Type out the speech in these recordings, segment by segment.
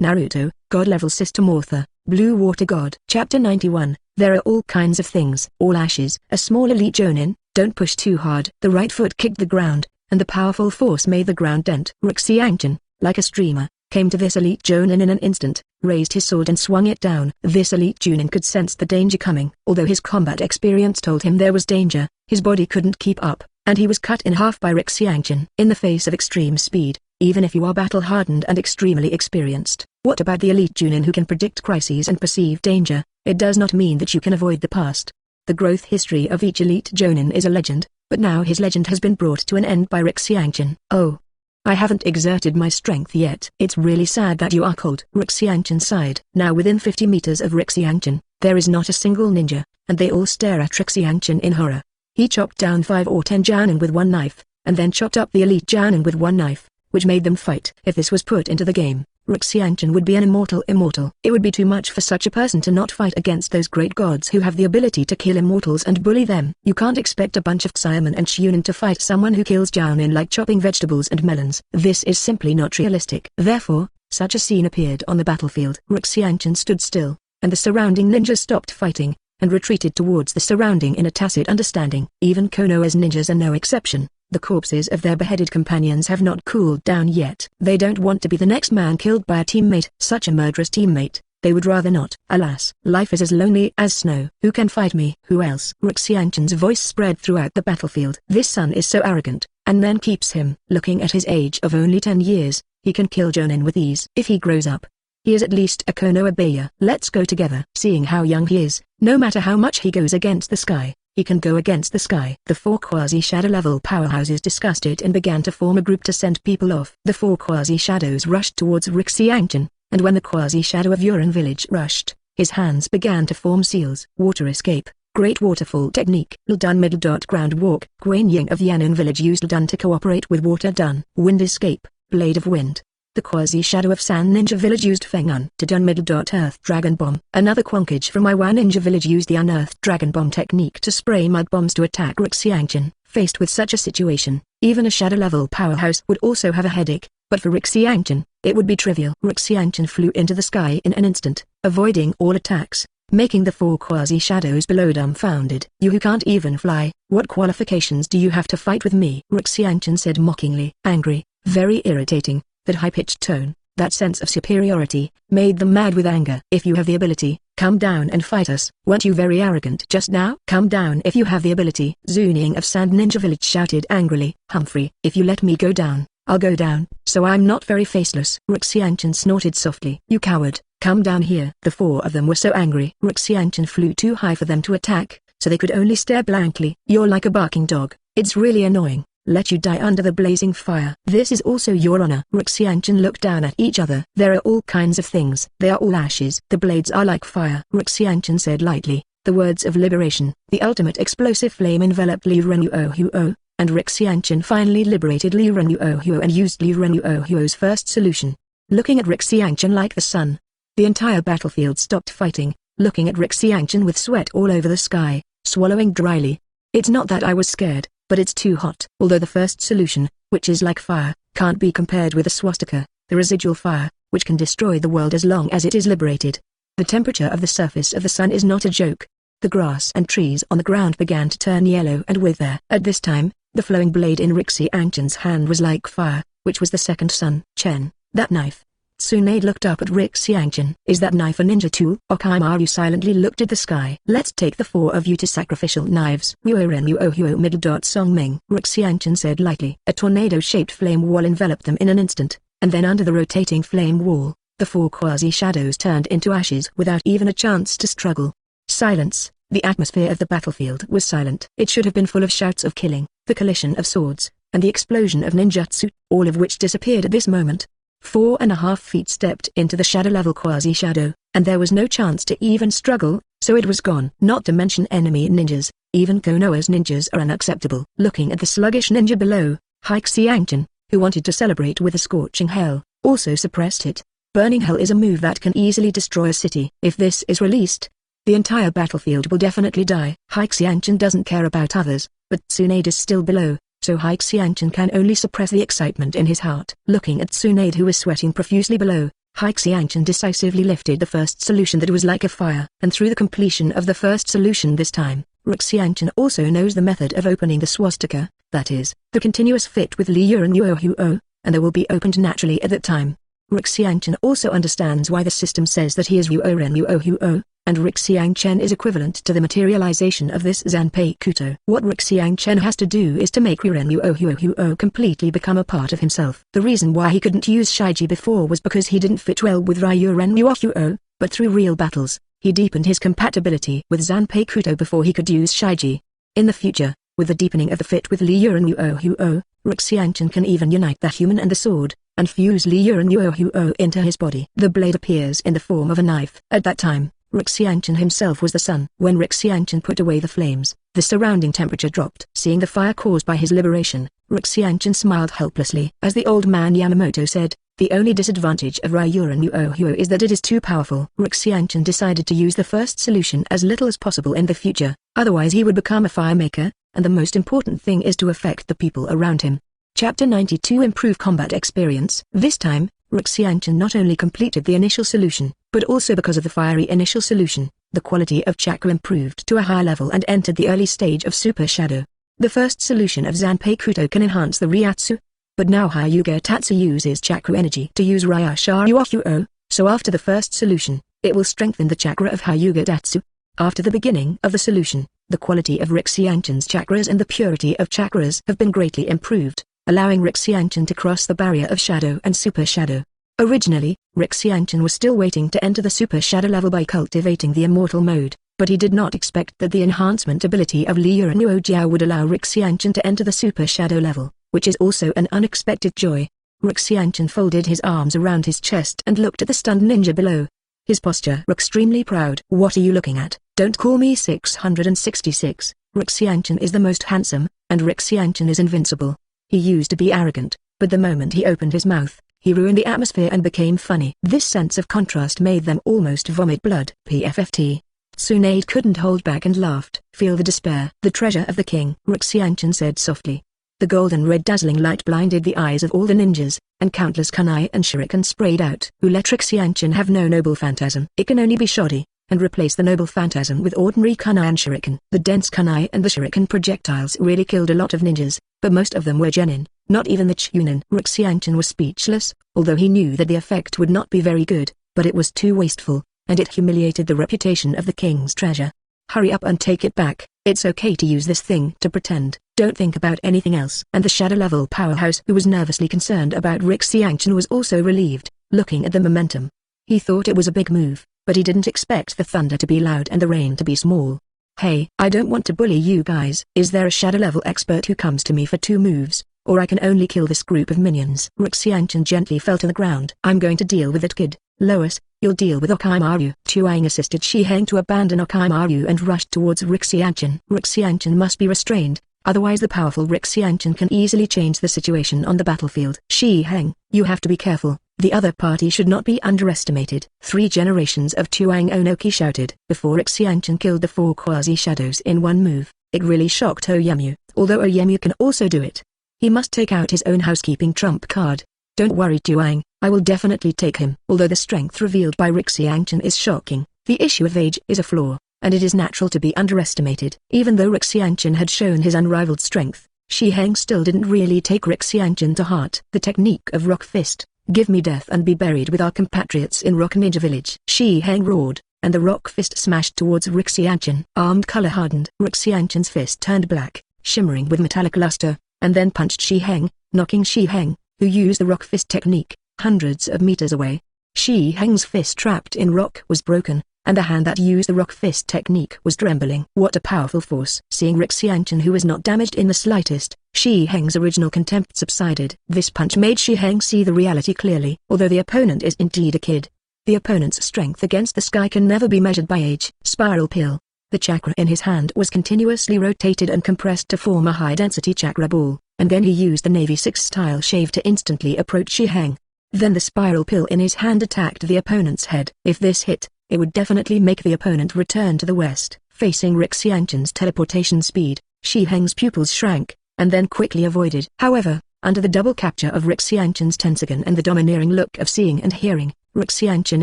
Naruto, God-level system author, Blue Water God. Chapter 91, There are all kinds of things. All ashes. A small elite jonin, don't push too hard. The right foot kicked the ground, and the powerful force made the ground dent. Xiangjin, like a streamer, came to this elite jonin in an instant, raised his sword and swung it down. This elite jonin could sense the danger coming. Although his combat experience told him there was danger, his body couldn't keep up, and he was cut in half by Xiangjin. In the face of extreme speed, even if you are battle-hardened and extremely experienced, what about the elite Junin who can predict crises and perceive danger? It does not mean that you can avoid the past. The growth history of each elite Jonin is a legend, but now his legend has been brought to an end by Xiangjin. Oh. I haven't exerted my strength yet. It's really sad that you are cold. Xiangjin sighed. Now within 50 meters of Xiangjin, there is not a single ninja, and they all stare at Xiangjin in horror. He chopped down 5 or 10 Jounin with one knife, and then chopped up the elite Jounin with one knife, which made them fight. If this was put into the game, Xiangjin would be an immortal. It would be too much for such a person to not fight against those great gods who have the ability to kill immortals and bully them. You can't expect a bunch of Xiamen and Chunin to fight someone who kills Jounin like chopping vegetables and melons. This is simply not realistic. Therefore, such a scene appeared on the battlefield. Xiangjin stood still, and the surrounding ninjas stopped fighting, and retreated towards the surrounding in a tacit understanding. Even Konoha's ninjas are no exception. The corpses of their beheaded companions have not cooled down yet. They don't want to be the next man killed by a teammate. Such a murderous teammate, they would rather not. Alas, life is as lonely as snow. Who can fight me? Who else? Xiangjin's voice spread throughout the battlefield. This son is so arrogant, and then keeps him. Looking at his age of only 10 years, he can kill Jonin with ease. If he grows up, he is at least a Konoha Baya. Let's go together. Seeing how young he is, no matter how much he goes against the sky, he can go against the sky. The 4 quasi-shadow level powerhouses discussed it and began to form a group to send people off. The 4 quasi-shadows rushed towards Xiangjin, and when the quasi-shadow of Uran village rushed, his hands began to form seals. Water escape, great waterfall technique. Dun middle. Ground walk. Guan Ying of Yanin village used Dun to cooperate with water. Dun. Wind escape, blade of wind. The quasi-shadow of San Ninja village used Feng-un to Dun middle. Earth dragon bomb. Another Quankage from Iwa Ninja village used the unearthed dragon bomb technique to spray mud bombs to attack Xiangjin. Faced with such a situation, even a shadow level powerhouse would also have a headache, but for Xiangjin, it would be trivial. Xiangjin flew into the sky in an instant, avoiding all attacks, making the 4 quasi-shadows below dumbfounded. You who can't even fly, what qualifications do you have to fight with me? Xiangjin said mockingly. Angry, very irritating. That high-pitched tone, that sense of superiority, made them mad with anger. If you have the ability, come down and fight us. Weren't you very arrogant just now? Come down if you have the ability. Zuning of Sand Ninja village shouted angrily. Humphrey, if you let me go down, I'll go down, so I'm not very faceless. Xiangjin snorted softly. You coward, come down here. The 4 of them were so angry. Xiangjin flew too high for them to attack, so they could only stare blankly. You're like a barking dog. It's really annoying. Let you die under the blazing fire. This is also your honor. Xiangjin looked down at each other. There are all kinds of things. They are all ashes. The blades are like fire. Xiangjin said lightly, the words of liberation. The ultimate explosive flame enveloped Li Renuohuo, and Xiangjin finally liberated Li Renuohuo and used Li Renuohuo's first solution. Looking at Xiangjin like the sun, the entire battlefield stopped fighting, looking at Xiangjin with sweat all over the sky, swallowing dryly. It's not that I was scared, but it's too hot. Although the first solution, which is like fire, can't be compared with a swastika, the residual fire, which can destroy the world as long as it is liberated. The temperature of the surface of the sun is not a joke. The grass and trees on the ground began to turn yellow and wither. At this time, the flowing blade in Xiangjin's hand was like fire, which was the second sun. Chen, that knife. Tsunade looked up at Xiangjin. Is that knife a ninja tool? Okaimaru silently looked at the sky. Let's take the 4 of you to sacrificial knives. Uorenuohuo middle. Songming. Xiangjin said lightly. A tornado-shaped flame wall enveloped them in an instant, and then under the rotating flame wall, the 4 quasi-shadows turned into ashes without even a chance to struggle. Silence. The atmosphere of the battlefield was silent. It should have been full of shouts of killing, the collision of swords, and the explosion of ninjutsu, all of which disappeared at this moment. 4.5 feet stepped into the shadow-level quasi-shadow, and there was no chance to even struggle, so it was gone. Not to mention enemy ninjas, even Konoha's ninjas are unacceptable. Looking at the sluggish ninja below, Xiangjin, who wanted to celebrate with a scorching hell, also suppressed it. Burning hell is a move that can easily destroy a city. If this is released, the entire battlefield will definitely die. Xiangjin doesn't care about others, but Tsunade is still below, so Xiangjin can only suppress the excitement in his heart. Looking at Tsunade who was sweating profusely below, Hai Xianchen decisively lifted the first solution that was like a fire, and through the completion of the first solution this time, Xianchen also knows the method of opening the swastika, that is, the continuous fit with Li Yuan Yuo, and they will be opened naturally at that time. Xianchen also understands why the system says that he is Yuoren Yuo, and Xianchen is equivalent to the materialization of this Zanpei Kuto. What Xianchen has to do is to make Yuoren Yuo completely become a part of himself. The reason why he couldn't use Shiji before was because he didn't fit well with Ryuren Yuo, but through real battles, he deepened his compatibility with Zanpei Kuto before he could use Shiji. In the future, with the deepening of the fit with Li Yuan Yuo, Xianchen can even unite the human and the sword, and fuse Li Yuan Yuo into his body. The blade appears in the form of a knife. At that time, Xianchen himself was the sun. When Xianchen put away the flames, the surrounding temperature dropped. Seeing the fire caused by his liberation, Xianchen smiled helplessly. As the old man Yamamoto said, the only disadvantage of Ryuren Yuo is that it is too powerful. Xianchen decided to use the first solution as little as possible in the future, otherwise he would become a fire maker, and the most important thing is to affect the people around him. Chapter 92 Improve Combat Experience. This time, Xianchen not only completed the initial solution, but also because of the fiery initial solution, the quality of chakra improved to a high level and entered the early stage of Super Shadow. The first solution of Zanpei Kuto can enhance the Ryatsu, but now Hyuga Tatsu uses chakra energy to use Ryasha Yuo, so after the first solution, it will strengthen the chakra of Hyuga Tatsu. After the beginning of the solution, the quality of Xianchen's chakras and the purity of chakras have been greatly improved, allowing Xianchen to cross the barrier of shadow and super shadow. Originally, Xianchen was still waiting to enter the super shadow level by cultivating the immortal mode, but he did not expect that the enhancement ability of Li Yuan Yuo would allow Xianchen to enter the super shadow level, which is also an unexpected joy. Xianchen folded his arms around his chest and looked at the stunned ninja below. His posture extremely proud. What are you looking at? Don't call me 666. Xianchen is the most handsome, and Xianchen is invincible. He used to be arrogant, but the moment he opened his mouth, he ruined the atmosphere and became funny. This sense of contrast made them almost vomit blood. PFFT. Tsunade couldn't hold back and laughed. Feel the despair. The treasure of the king, Xianchen said softly. The golden red dazzling light blinded the eyes of all the ninjas, and countless kunai and shuriken sprayed out. Who let Xianchen have no noble phantasm? It can only be shoddy, and replace the noble phantasm with ordinary kunai and shuriken. The dense kunai and the shuriken projectiles really killed a lot of ninjas, but most of them were genin, not even the chunin. Xianchen was speechless, although he knew that the effect would not be very good, but it was too wasteful, and it humiliated the reputation of the king's treasure. Hurry up and take it back. It's okay to use this thing to pretend. Don't think about anything else. And the shadow level powerhouse who was nervously concerned about Xianchen was also relieved, looking at the momentum. He thought it was a big move, but he didn't expect the thunder to be loud and the rain to be small. Hey, I don't want to bully you guys. Is there a shadow level expert who comes to me for 2 moves, or I can only kill this group of minions? Xianchen gently fell to the ground. I'm going to deal with that kid, Lois. You'll deal with Okimaru. Chuang assisted Shi Heng to abandon Okimaru and rushed towards Xianchen. Xianchen must be restrained, otherwise the powerful Xianchen can easily change the situation on the battlefield. Shi Heng, you have to be careful. The other party should not be underestimated. 3 generations of Chuang Onoki shouted. Before Xianchen killed the 4 quasi-shadows in one move, it really shocked Oyemu, although Oyemu can also do it. He must take out his own housekeeping trump card. Don't worry Chuang, I will definitely take him. Although the strength revealed by Xianchen is shocking, the issue of age is a flaw, and it is natural to be underestimated. Even though Xianchen had shown his unrivaled strength, Shi Heng still didn't really take Xianchen to heart. The technique of Rock Fist. Give me death and be buried with our compatriots in Rock Ninja Village. Shi Heng roared, and the Rock Fist smashed towards Xianchen. Armed color hardened. Xianchen's fist turned black, shimmering with metallic luster, and then punched Shi Heng, knocking Shi Heng, who used the Rock Fist technique, hundreds of meters away. Shi Heng's fist trapped in rock was broken, and the hand that used the Rock Fist technique was trembling. What a powerful force! Seeing Xianchen who was not damaged in the slightest, Shi Heng's original contempt subsided. This punch made Shi Heng see the reality clearly. Although the opponent is indeed a kid, the opponent's strength against the sky can never be measured by age. Spiral pill. The chakra in his hand was continuously rotated and compressed to form a high-density chakra ball, and then he used the Navy 6 style shave to instantly approach Shi Heng. Then the spiral pill in his hand attacked the opponent's head. If this hit, it would definitely make the opponent return to the west. Facing Xianchen's teleportation speed, Shi Heng's pupils shrank, and then quickly avoided. However, under the double capture of Xianchen's Tensogen and the domineering look of seeing and hearing, Xianchen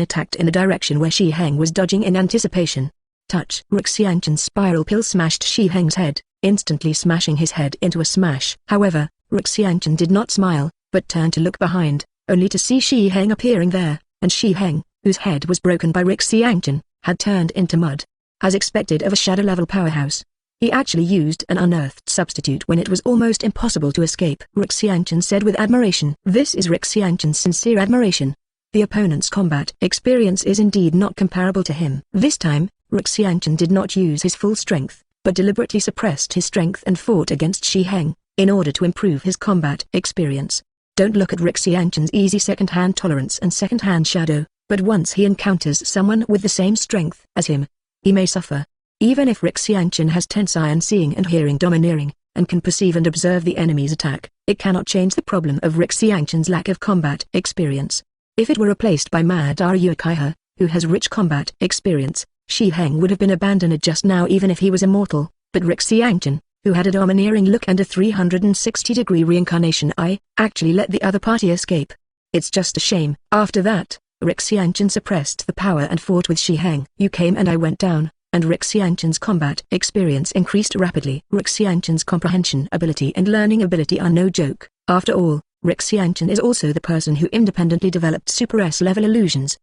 attacked in the direction where Shi Heng was dodging in anticipation. Touch! Xianchen's spiral pill smashed Shi Heng's head, instantly smashing his head into a smash. However, Xianchen did not smile, but turned to look behind, only to see Shi Heng appearing there, and Shi Heng, whose head was broken by Xianchen, had turned into mud. As expected of a shadow-level powerhouse, he actually used an unearthed substitute when it was almost impossible to escape. Xianchen said with admiration. This is Xianchen's sincere admiration. The opponent's combat experience is indeed not comparable to him. This time, Xianchen did not use his full strength, but deliberately suppressed his strength and fought against Shi Heng, in order to improve his combat experience. Don't look at Xianchen's easy second-hand tolerance and second-hand shadow, but once he encounters someone with the same strength as him, he may suffer. Even if Xianchen has Tensei seeing and hearing domineering, and can perceive and observe the enemy's attack, it cannot change the problem of Xianchen's lack of combat experience. If it were replaced by Madara Uchiha, who has rich combat experience, Shi Heng would have been abandoned just now even if he was immortal, but Xianchen, who had a domineering look and a 360-degree reincarnation eye, actually let the other party escape. It's just a shame. After that, Xianchen suppressed the power and fought with Shi Heng. You came and I went down, and Xianchen's combat experience increased rapidly. Xianchen's comprehension ability and learning ability are no joke. After all, Xianchen is also the person who independently developed Super S-level illusions.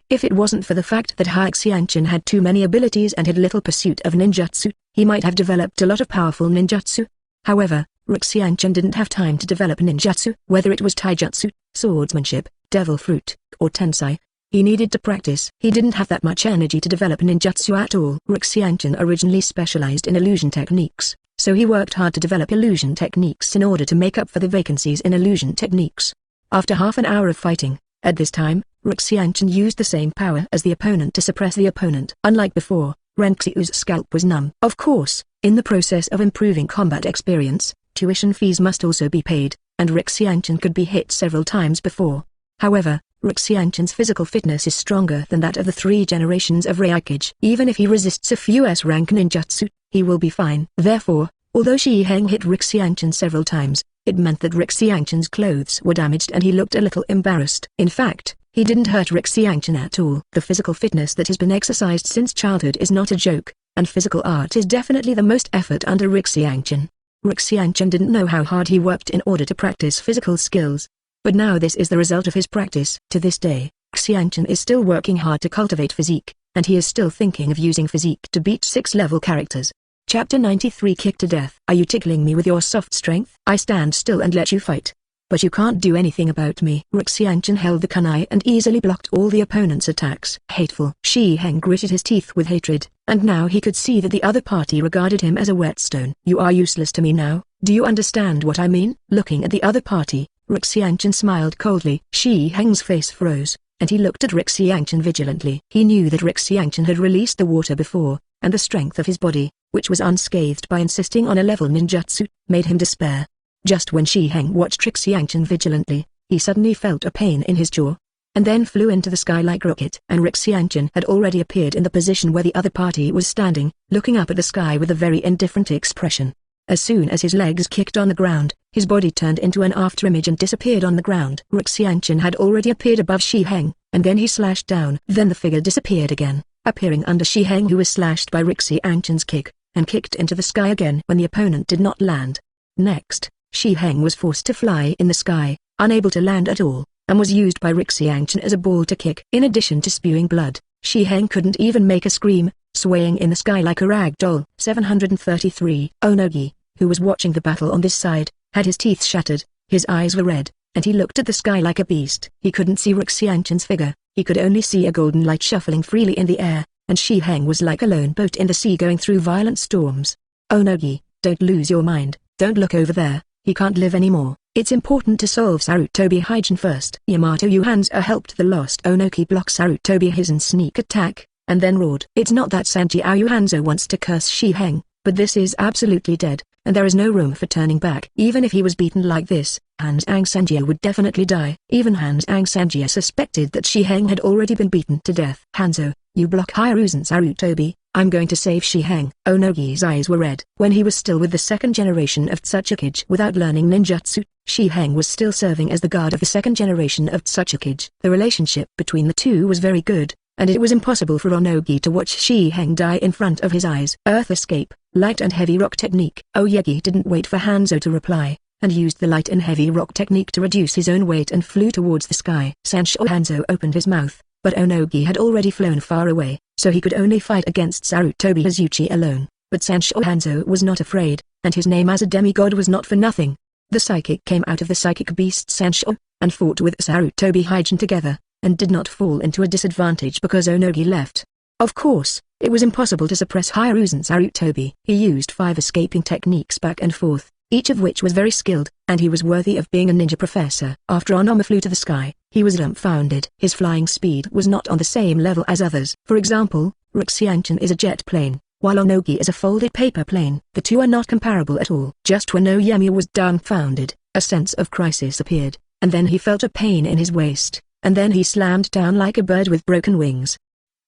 If it wasn't for the fact that Xianchen had too many abilities and had little pursuit of ninjutsu, he might have developed a lot of powerful ninjutsu. However, Xianchen didn't have time to develop ninjutsu. Whether it was taijutsu, swordsmanship, devil fruit, or tensei, he needed to practice. He didn't have that much energy to develop ninjutsu at all. Xianchen originally specialized in illusion techniques, so he worked hard to develop illusion techniques in order to make up for the vacancies in illusion techniques. After half an hour of fighting, at this time, Xianchen used the same power as the opponent to suppress the opponent. Unlike before, Renxiu's scalp was numb. Of course, in the process of improving combat experience, tuition fees must also be paid, and Xianchen could be hit several times before. However, Xianchen's physical fitness is stronger than that of the 3 generations of Raikage. Even if he resists a few S-rank ninjutsu, he will be fine. Therefore, although Shi Heng hit Xianchen several times, it meant that Xianchen's clothes were damaged and he looked a little embarrassed. In fact, he didn't hurt Xianchen at all. The physical fitness that has been exercised since childhood is not a joke, and physical art is definitely the most effort under Xianchen. Xianchen didn't know how hard he worked in order to practice physical skills. But now this is the result of his practice. To this day, Xianchen is still working hard to cultivate physique, and he is still thinking of using physique to beat 6-level characters. Chapter 93 Kicked to Death. Are you tickling me with your soft strength? I stand still and let you fight. But you can't do anything about me. Xianchen held the kunai and easily blocked all the opponent's attacks. Hateful. Shi Heng gritted his teeth with hatred, and now he could see that the other party regarded him as a whetstone. You are useless to me now, do you understand what I mean? Looking at the other party, Xianchen smiled coldly. Shi Heng's face froze, and he looked at Xianchen vigilantly. He knew that Xianchen had released the water before, and the strength of his body, which was unscathed by insisting on a level ninjutsu, made him despair. Just when Shi Heng watched Xianchen vigilantly, he suddenly felt a pain in his jaw, and then flew into the sky like a rocket. And Xianchen had already appeared in the position where the other party was standing, looking up at the sky with a very indifferent expression. As soon as his legs kicked on the ground, his body turned into an afterimage and disappeared on the ground. Xianchen had already appeared above Shi Heng, and then he slashed down. Then the figure disappeared again, appearing under Shi Heng, who was slashed by Xianchen's kick, and kicked into the sky again when the opponent did not land. Next, Shi Heng was forced to fly in the sky, unable to land at all, and was used by Xianchen as a ball to kick. In addition to spewing blood, Shi Heng couldn't even make a scream, swaying in the sky like a rag doll. 733. Onogi, who was watching the battle on this side, had his teeth shattered, his eyes were red, and he looked at the sky like a beast. He couldn't see Xianchen's figure, he could only see a golden light shuffling freely in the air, and Shi Heng was like a lone boat in the sea going through violent storms. Onogi, don't lose your mind, don't look over there, he can't live anymore. It's important to solve Sarutobi Hygen first. Yamato Uhanzo helped the lost Onoki block Sarutobi Hygen's sneak attack, and then roared. It's not that Sanjiao Uhanzo wants to curse Shi Heng, but this is absolutely dead, and there is no room for turning back. Even if he was beaten like this, Hans Angsanjia would definitely die. Even Hans Angsanjia suspected that Shiheng had already been beaten to death. Hanzo, you block Hiruzen Sarutobi, I'm going to save Shiheng. Onogi's eyes were red. When he was still with the second generation of Tsuchikage without learning ninjutsu, Shiheng was still serving as the guard of the second generation of Tsuchikage. The relationship between the two was very good, and it was impossible for Onogi to watch Shiheng die in front of his eyes. Earth escape, light and heavy rock technique. Oyagi didn't wait for Hanzo to reply, and used the light and heavy rock technique to reduce his own weight and flew towards the sky. Sanshou Hanzo opened his mouth, but Onogi had already flown far away, so he could only fight against Sarutobi Hazuchi alone. But Sanshou Hanzo was not afraid, and his name as a demigod was not for nothing. The psychic came out of the psychic beast Sanshou, and fought with Sarutobi Hyjin together, and did not fall into a disadvantage because Onogi left. Of course, it was impossible to suppress Hiruzen Sarutobi. He used 5 escaping techniques back and forth, each of which was very skilled, and he was worthy of being a ninja professor. After Onoma flew to the sky, he was dumbfounded. His flying speed was not on the same level as others. For example, Ruxianchin is a jet plane, while Onogi is a folded paper plane. The two are not comparable at all. Just when Oyami was dumbfounded, a sense of crisis appeared, and then he felt a pain in his waist, and then he slammed down like a bird with broken wings.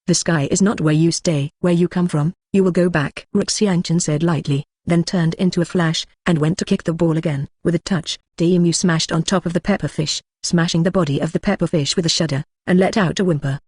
The sky is not where you stay. Where you come from, you will go back, Ruxianchin said lightly, then turned into a flash, and went to kick the ball again. With a touch, Daimyo smashed on top of the pepperfish, smashing the body of the pepperfish with a shudder, and let out a whimper.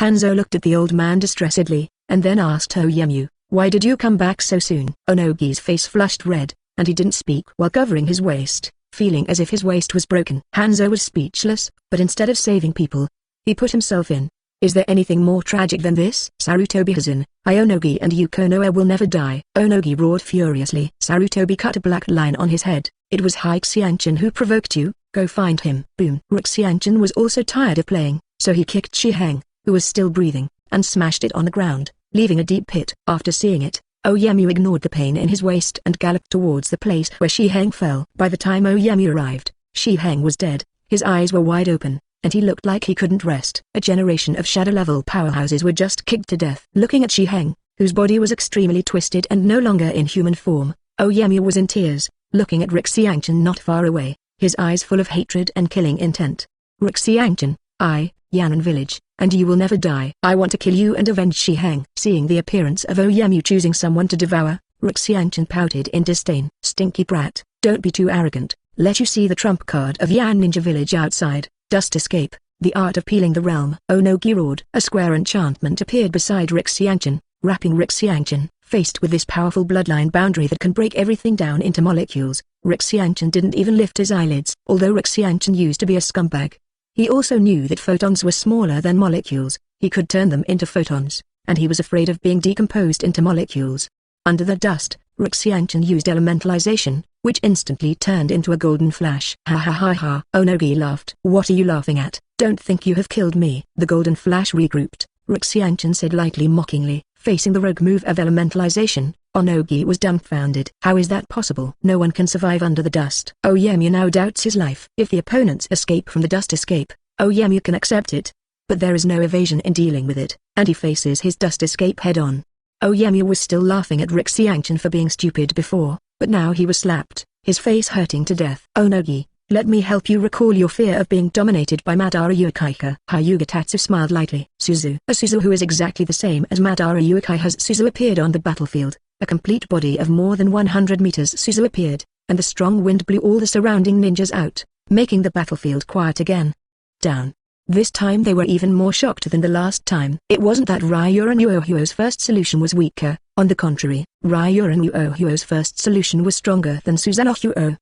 Hanzo looked at the old man distressedly, and then asked Oyemu, "Why did you come back so soon?" Onogi's face flushed red, and he didn't speak while covering his waist, feeling as if his waist was broken. Hanzo was speechless, but instead of saving people, he put himself in. Is there anything more tragic than this? Sarutobi Hazen, Onogi and Yukonoa will never die. Onogi roared furiously. Sarutobi cut a black line on his head. It was Ruxianchin who provoked you, go find him. Boom. Ruxianchin was also tired of playing, so he kicked Shiheng, who was still breathing, and smashed it on the ground, leaving a deep pit. After seeing it, Oyemu ignored the pain in his waist and galloped towards the place where Shiheng fell. By the time Oyemu arrived, Shiheng was dead. His eyes were wide open, and he looked like he couldn't rest. A generation of shadow-level powerhouses were just kicked to death. Looking at Shiheng, whose body was extremely twisted and no longer in human form, Oyemu was in tears, looking at Ruxianchin not far away, his eyes full of hatred and killing intent. Ruxianchin, Yan'an village, and you will never die. I want to kill you and avenge Shiheng. Seeing the appearance of Oyemu choosing someone to devour, Ruxianchin pouted in disdain. Stinky brat, don't be too arrogant. Let you see the trump card of Yan Ninja Village outside. Dust escape, the art of peeling the realm. Onogi roared. A square enchantment appeared beside Ruxianchin, wrapping Ruxianchin. Faced with this powerful bloodline boundary that can break everything down into molecules, Ruxianchin didn't even lift his eyelids. Although Ruxianchin used to be a scumbag, he also knew that photons were smaller than molecules. He could turn them into photons, and he was afraid of being decomposed into molecules. Under the dust, Ruxianchin used elementalization, which instantly turned into a golden flash. Ha ha ha ha. Onogi laughed. What are you laughing at? Don't think you have killed me. The golden flash regrouped, Ruxianchin said lightly mockingly. Facing the rogue move of elementalization, Onogi was dumbfounded. How is that possible? No one can survive under the dust. Oyemu now doubts his life. If the opponents escape from the dust escape, Oyemu can accept it. But there is no evasion in dealing with it, and he faces his dust escape head-on. Oyemu was still laughing at Ruxianchin for being stupid before, but now he was slapped, his face hurting to death. Onogi, let me help you recall your fear of being dominated by Madara Uchiha. Hyuga Tatsu smiled lightly. Suzu. A Suzu who is exactly the same as Madara Uchiha's Suzu appeared on the battlefield. A complete body of more than 100 meters Suzu appeared, and the strong wind blew all the surrounding ninjas out, making the battlefield quiet again. Down. This time they were even more shocked than the last time. It wasn't that Ryuran Uohuo's first solution was weaker, on the contrary, Ryuran Uohuo's first solution was stronger than Susanoo.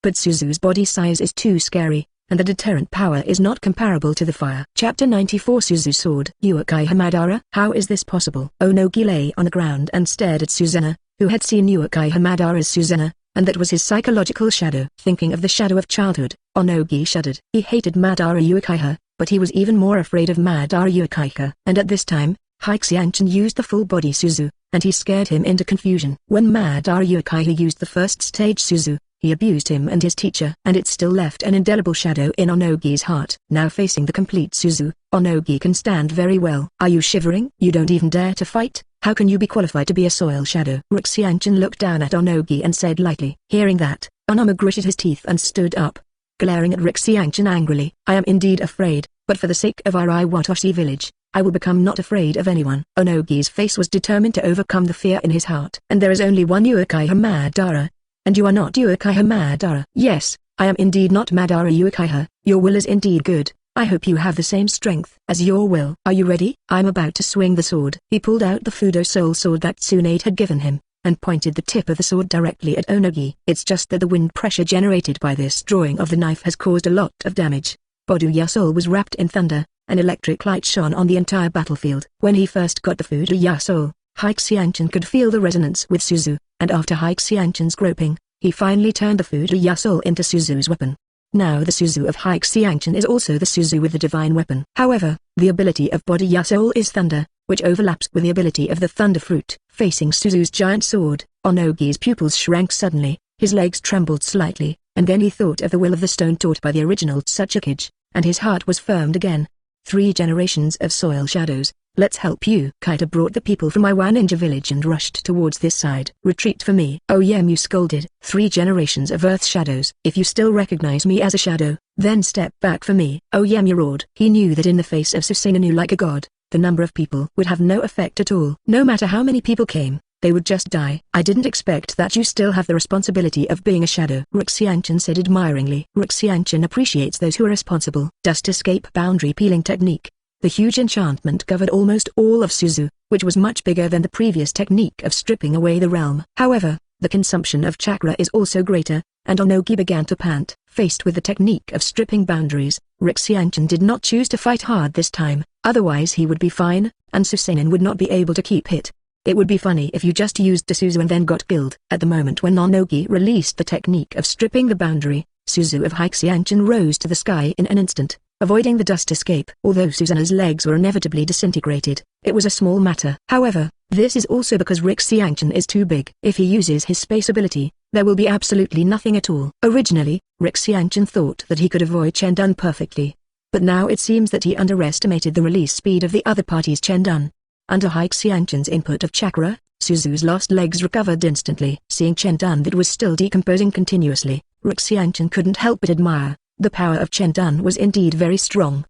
But Suzu's body size is too scary, and the deterrent power is not comparable to the fire. Chapter 94 Suzu Sword. Uchiha Madara. How is this possible? Onogi lay on the ground and stared at Susanoo, who had seen Uchiha Madara's Susanoo, and that was his psychological shadow. Thinking of the shadow of childhood, Onogi shuddered. He hated Madara Uchiha, but he was even more afraid of Madara Uchiha. And at this time, Ruxianchin used the full-body Suzu, and he scared him into confusion. When Madara Uchiha used the first stage Suzu, he abused him and his teacher, and it still left an indelible shadow in Onogi's heart. Now facing the complete Suzu, Onogi can stand very well. Are you shivering? You don't even dare to fight? How can you be qualified to be a soil shadow? Ruxianchin looked down at Onogi and said lightly. Hearing that, Onoma gritted his teeth and stood up. glaring at Xianchen angrily. I am indeed afraid, but for the sake of our Iwatoshi village, I will become not afraid of anyone. Onogi's face was determined to overcome the fear in his heart. And there is only one Uchiha Madara. And you are not Uchiha Madara. Yes, I am indeed not Madara Uchiha. Your will is indeed good. I hope you have the same strength as your will. Are you ready? I'm about to swing the sword. He pulled out the Fudo Soul Sword that Tsunade had given him, and pointed the tip of the sword directly at Onogi. It's just that the wind pressure generated by this drawing of the knife has caused a lot of damage. Boduya Soul was wrapped in thunder. An electric light shone on the entire battlefield. When he first got the Fudoya Soul, Xianchen could feel the resonance with Suzu, and after Xianchen's groping, he finally turned the Fudoya Soul into Suzu's weapon. Now the Suzu of Xianchen is also the Suzu with the divine weapon. However, the ability of Boduya Soul is thunder, which overlaps with the ability of the thunder fruit. Facing Suzu's giant sword, Onogi's pupils shrank suddenly, his legs trembled slightly, and then he thought of the will of the stone taught by the original Tsuchikage, and his heart was firmed again. 3 generations of soil shadows, let's help you. Kaito brought the people from Iwa Ninja village and rushed towards this side. Retreat for me. Oyemu scolded. 3 generations of earth shadows. If you still recognize me as a shadow, then step back for me. Oyemu roared. He knew that in the face of Susanoo like a god, the number of people would have no effect at all. No matter how many people came, they would just die. I didn't expect that you still have the responsibility of being a shadow. Xianchen said admiringly. Xianchen appreciates those who are responsible. Dust escape boundary peeling technique. The huge enchantment covered almost all of Suzu, which was much bigger than the previous technique of stripping away the realm. However, the consumption of chakra is also greater, and Onogi began to pant. Faced with the technique of stripping boundaries, Xianchen did not choose to fight hard this time, otherwise he would be fine, and Susanoo would not be able to keep it. It would be funny if you just used Suzu and then got killed. At the moment when Onogi released the technique of stripping the boundary, Suzu of Xianchen rose to the sky in an instant, avoiding the dust escape. Although Susanoo's legs were inevitably disintegrated, it was a small matter. However, this is also because Xianchen is too big. If he uses his space ability, there will be absolutely nothing at all. Originally, Xianchen thought that he could avoid Chendun perfectly. But now it seems that he underestimated the release speed of the other party's Chendun. Under Xianchen's input of chakra, Suzu's lost legs recovered instantly. Seeing Chendun that was still decomposing continuously, Xianchen couldn't help but admire. The power of Chendun was indeed very strong.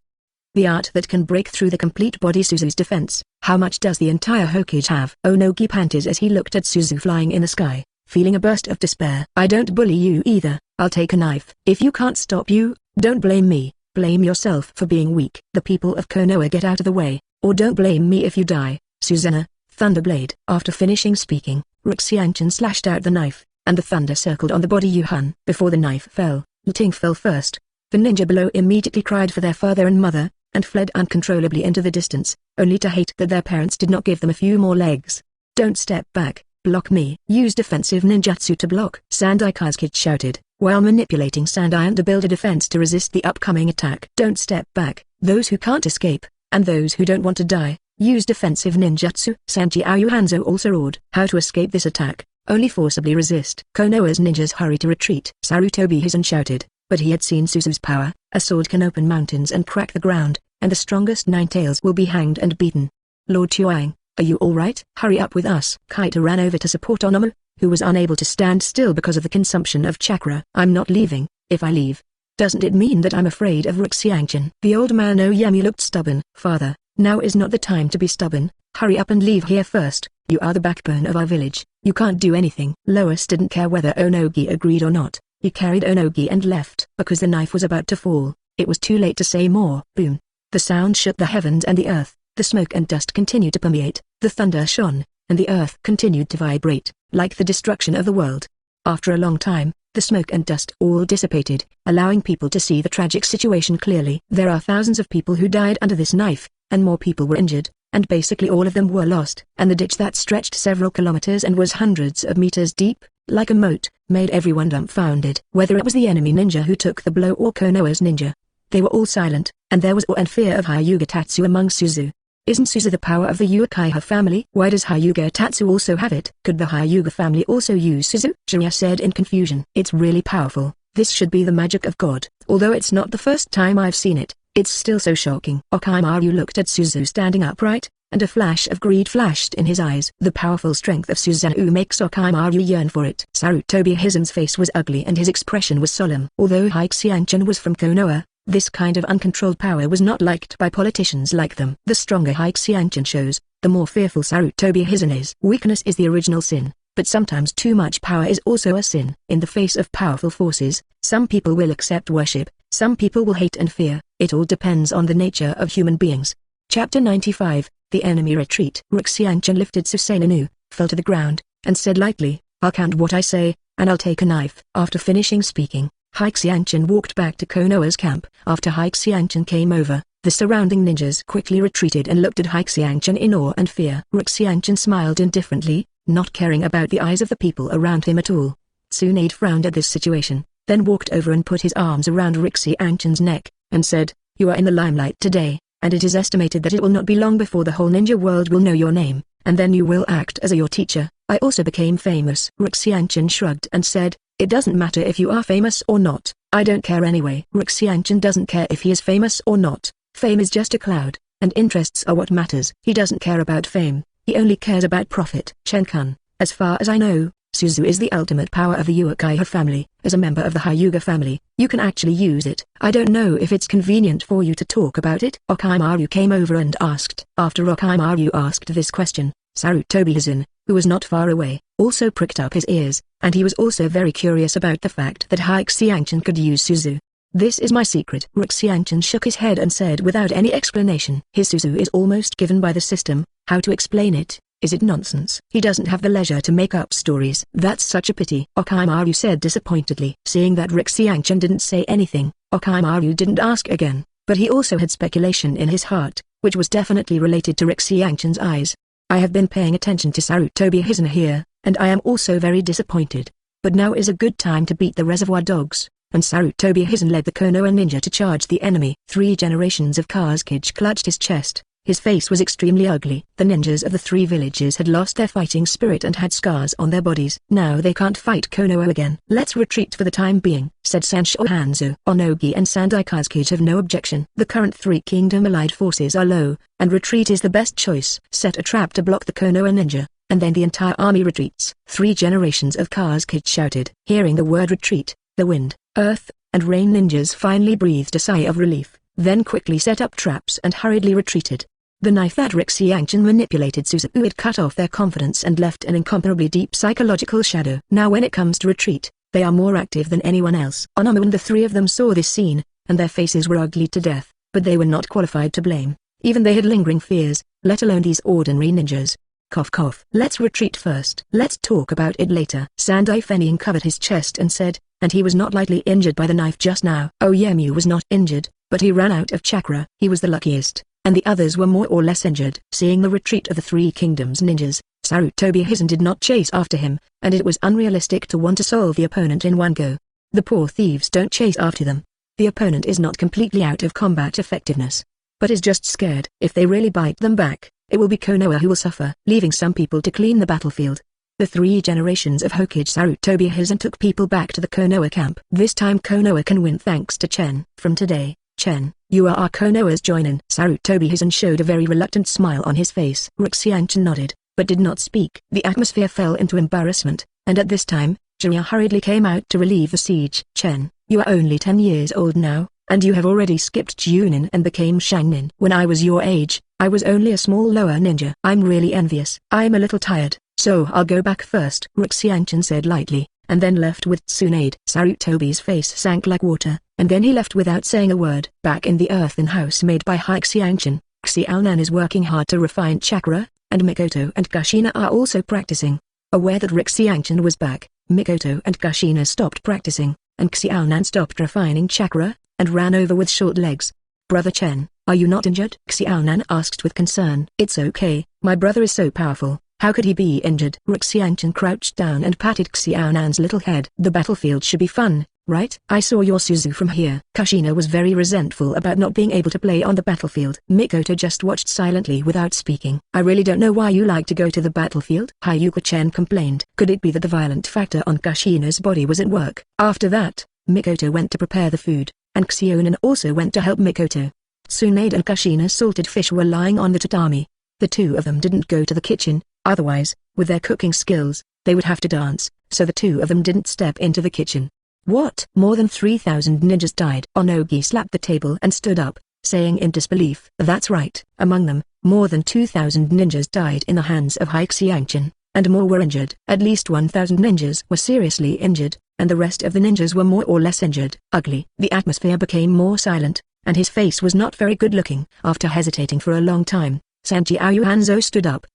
The art that can break through the complete body Suzu's defense. How much does the entire Hokage have? Onogi panted as he looked at Suzu flying in the sky, feeling a burst of despair. I don't bully you either. I'll take a knife. If you can't stop you, don't blame me. Blame yourself for being weak. The people of Konoha get out of the way, or don't blame me if you die. Susanoo, Thunderblade. After finishing speaking, Xianchen slashed out the knife, and the thunder circled on the body Yuhan. Before the knife fell, Luting fell first. The ninja below immediately cried for their father and mother, and fled uncontrollably into the distance, only to hate that their parents did not give them a few more legs. Don't step back, block me. Use defensive ninjutsu to block. Sandai Kazekage shouted, while manipulating Sandayan to build a defense to resist the upcoming attack. Don't step back, those who can't escape, and those who don't want to die, use defensive ninjutsu. Sanjiao Hanzo also roared. How to escape this attack? Only forcibly resist. Konoha's ninjas hurry to retreat. Sarutobi Hizen shouted, but he had seen Suzu's power. A sword can open mountains and crack the ground, and the strongest 9 tails will be hanged and beaten. Lord Chuang, are you alright? Hurry up with us. Kaito ran over to support Onomu, who was unable to stand still because of the consumption of chakra. I'm not leaving. If I leave, doesn't it mean that I'm afraid of Xianchen? The old man Oyemi looked stubborn. Father, now is not the time to be stubborn. Hurry up and leave here first. You are the backbone of our village. You can't do anything. Lois didn't care whether Onogi agreed or not. He carried Onogi and left. Because the knife was about to fall, it was too late to say more. Boom. The sound shook the heavens and the earth. The smoke and dust continued to permeate. The thunder shone, and the earth continued to vibrate, like the destruction of the world. After a long time, the smoke and dust all dissipated, allowing people to see the tragic situation clearly. There are thousands of people who died under this knife, and more people were injured, and basically all of them were lost. And the ditch that stretched several kilometers and was hundreds of meters deep, like a moat, made everyone dumbfounded. Whether it was the enemy ninja who took the blow or Konoha's ninja, they were all silent, and there was awe and fear of Hyuga Tatsu among Suzu. Isn't Suzu the power of the Uchiha family? Why does Hyuga Tatsu also have it? Could the Hyuga family also use Suzu? Jiraiya said in confusion. It's really powerful. This should be the magic of God. Although it's not the first time I've seen it, it's still so shocking. Okimaru looked at Suzu standing upright, and a flash of greed flashed in his eyes. The powerful strength of Susanoo makes Orochimaru yearn for it. Sarutobi Hizen's face was ugly and his expression was solemn. Although Hyakuseanchan was from Konoha, this kind of uncontrolled power was not liked by politicians like them. The stronger Hyakuseanchan shows, the more fearful Sarutobi Hizen is. Weakness is the original sin, but sometimes too much power is also a sin. In the face of powerful forces, some people will accept worship, some people will hate and fear. It all depends on the nature of human beings. Chapter 95, The Enemy Retreat. Hyakuseanchan lifted Susanoo, fell to the ground, and said lightly, "I'll count what I say, and I'll take a knife." After finishing speaking, Hyakuseanchan walked back to Konoha's camp. After Hyakuseanchan came over, the surrounding ninjas quickly retreated and looked at Hyakuseanchan in awe and fear. Hyakuseanchan smiled indifferently, not caring about the eyes of the people around him at all. Tsunade frowned at this situation, then walked over and put his arms around Hyakuseanchan's neck, and said, "You are in the limelight today, and it is estimated that it will not be long before the whole ninja world will know your name, and then you will act as your teacher." "I also became famous." Hyakuseanchan shrugged and said, "It doesn't matter if you are famous or not, I don't care anyway." Hyakuseanchan doesn't care if he is famous or not. Fame is just a cloud, and interests are what matters. He doesn't care about fame, he only cares about profit. "Chen-kun, as far as I know, Suzu is the ultimate power of the Uchiha family. As a member of the Hyuga family, you can actually use it. I don't know if it's convenient for you to talk about it." Orochimaru came over and asked. After Orochimaru asked this question, Sarutobi Hizen, who was not far away, also pricked up his ears, and he was also very curious about the fact that Hyakuseanchan could use Suzu. "This is my secret." Hyakuseanchan shook his head and said without any explanation, "His Suzu is almost given by the system. How to explain it? Is it nonsense? He doesn't have the leisure to make up stories." "That's such a pity," Orochimaru said disappointedly. Seeing that Hyakuseanchan didn't say anything, Orochimaru didn't ask again, but he also had speculation in his heart, which was definitely related to Hyakuseanchan's eyes. "I have been paying attention to Sarutobi Hizen here, and I am also very disappointed. But now is a good time to beat the reservoir dogs." And Sarutobi Hizen led the Konoha ninja to charge the enemy. 3 generations of Kazekage clutched his chest. His face was extremely ugly. The ninjas of the 3 villages had lost their fighting spirit and had scars on their bodies. Now they can't fight Konoha again. "Let's retreat for the time being," said Sanshou Hanzo. Onogi and Sandai Kazekage have no objection. The current 3 kingdom allied forces are low, and retreat is the best choice. Set a trap to block the Konoha ninja, and then the entire army retreats. 3 generations of Kazekage shouted. Hearing the word retreat, the wind, earth, and rain ninjas finally breathed a sigh of relief, then quickly set up traps and hurriedly retreated. The knife that Hyakuseanchan manipulated Susanoo had cut off their confidence and left an incomparably deep psychological shadow. Now when it comes to retreat, they are more active than anyone else. Onomu and the 3 of them saw this scene, and their faces were ugly to death, but they were not qualified to blame. Even they had lingering fears, let alone these ordinary ninjas. Cough cough. "Let's retreat first. Let's talk about it later." Sandai Fenian covered his chest and said, "And he was not lightly injured by the knife just now." Oyemu was not injured, but he ran out of chakra. He was the luckiest, and the others were more or less injured. Seeing the retreat of the 3 kingdoms ninjas, Sarutobi Hizen did not chase after him, and it was unrealistic to want to solve the opponent in one go. The poor thieves don't chase after them. The opponent is not completely out of combat effectiveness, but is just scared. If they really bite them back, it will be Konoha who will suffer, leaving some people to clean the battlefield. The 3 generations of Hokage Sarutobi Hizen took people back to the Konoha camp. This time Konoha can win thanks to Chen. "From today, Chen, you are our Konoha's joinin." Sarutobi Hizen showed a very reluctant smile on his face. Hyakuseanchan nodded, but did not speak. The atmosphere fell into embarrassment, and at this time, Jiraiya hurriedly came out to relieve the siege. "Chen, you are only 10 years old now, and you have already skipped Chunin and became Shangnin. When I was your age, I was only a small lower ninja. I'm really envious. I'm a little tired, so I'll go back first." Hyakuseanchan said lightly, and then left with Tsunade. Sarutobi's face sank like water, and then he left without saying a word. Back in the earthen house made by Hyakuseanchan, Xiaonan is working hard to refine chakra, and Mikoto and Kushina are also practicing. Aware that Hyakuseanchan was back, Mikoto and Kushina stopped practicing, and Xiaonan stopped refining chakra, and ran over with short legs. "Brother Chen, are you not injured?" Xiaonan asked with concern. "It's okay, my brother is so powerful. How could he be injured?" Hyakuseanchan crouched down and patted Xiaonan's little head. "The battlefield should be fun, right? I saw your Suzu from here." Kushina was very resentful about not being able to play on the battlefield. Mikoto just watched silently without speaking. "I really don't know why you like to go to the battlefield," Hyuga-chan complained. Could it be that the violent factor on Kushina's body was at work? After that, Mikoto went to prepare the food, and Xiaonan also went to help Mikoto. Tsunade and Kushina's salted fish were lying on the tatami. The two of them didn't go to the kitchen, otherwise, with their cooking skills, they would have to dance, so the two of them didn't step into the kitchen. What? More than 3,000 ninjas died? Onogi slapped the table and stood up, saying in disbelief. That's right. Among them, more than 2,000 ninjas died in the hands of Xianchen, and more were injured. At least 1,000 ninjas were seriously injured, and the rest of the ninjas were more or less injured. Ugly. The atmosphere became more silent, and his face was not very good looking. After hesitating for a long time, Sanjiao Hanzo stood up.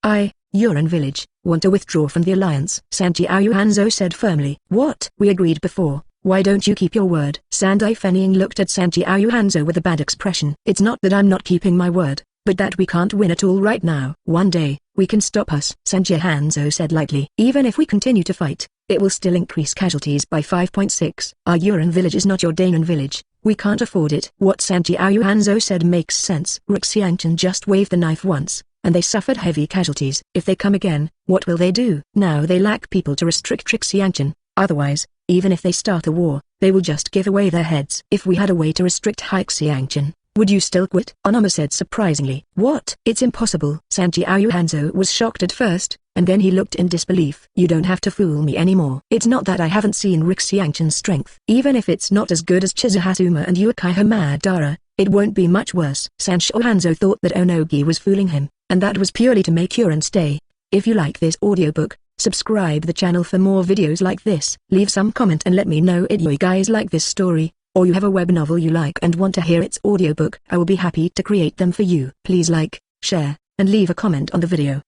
Yuan village, want to withdraw from the alliance. Sanjiao Hanzo said firmly. What? We agreed before. Why don't you keep your word? Sandai Fenying looked at Sanjiao Hanzo with a bad expression. It's not that I'm not keeping my word, but that we can't win at all right now. One day, we can stop us. Sanjiao Hanzo said lightly. Even if we continue to fight, it will still increase casualties by 5.6. Our Yuan village is not your Danon village. We can't afford it. What Sanjiao Hanzo said makes sense. Xianchen just waved the knife once, and they suffered heavy casualties. If they come again, what will they do? Now they lack people to restrict Xianchen. Otherwise, even if they start a war, they will just give away their heads. If we had a way to restrict Xianchen, would you still quit? Onoma said surprisingly. What? It's impossible. Sanjiao Hanzo was shocked at first, and then he looked in disbelief. You don't have to fool me anymore. It's not that I haven't seen Xianchen's strength. Even if it's not as good as Chizahasuma and Uchiha Madara, it won't be much worse. Sanjiao Hanzo thought that Onogi was fooling him, and that was purely to make Yuan stay. If you like this audiobook, subscribe the channel for more videos like this. Leave some comment and let me know if you guys like this story, or you have a web novel you like and want to hear its audiobook. I will be happy to create them for you. Please like, share, and leave a comment on the video.